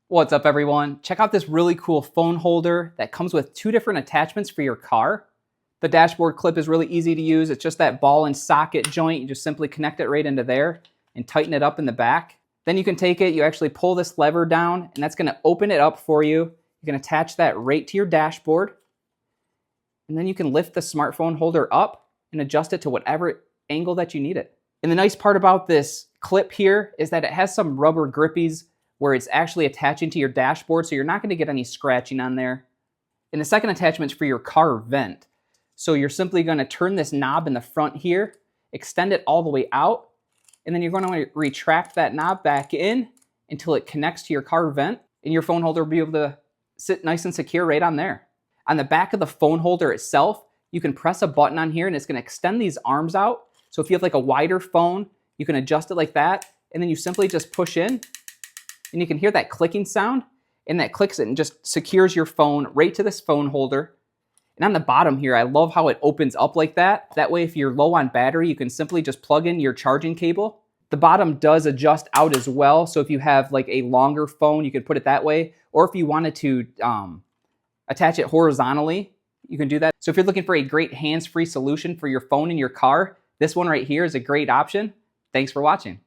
What's up, everyone? Check out this really cool phone holder that comes with two different attachments for your car. The dashboard clip is really easy to use. It's just that ball and socket joint. You just simply connect it right into there and tighten it up in the back. Then you can take it, you actually pull this lever down, and that's going to open it up for you. You can attach that right to your dashboard. And then you can lift the smartphone holder up and adjust it to whatever angle that you need it. And the nice part about this clip here is that it has some rubber grippies where it's actually attaching to your dashboard, so you're not going to get any scratching on there. And the second attachment is for your car vent. So you're simply going to turn this knob in the front here, extend it all the way out, and then you're going to retract that knob back in until it connects to your car vent, and your phone holder will be able to sit nice and secure right on there. On the back of the phone holder itself, you can press a button on here and it's going to extend these arms out. So if you have like a wider phone, you can adjust it like that, and then you simply just push in, and you can hear that clicking sound, and that clicks it and just secures your phone right to this phone holder. And on the bottom here, I love how it opens up like that. That way, if you're low on battery, you can simply just plug in your charging cable. The bottom does adjust out as well. So if you have like a longer phone, you could put it that way. Or if you wanted to attach it horizontally, you can do that. So if you're looking for a great hands-free solution for your phone in your car, this one right here is a great option. Thanks for watching.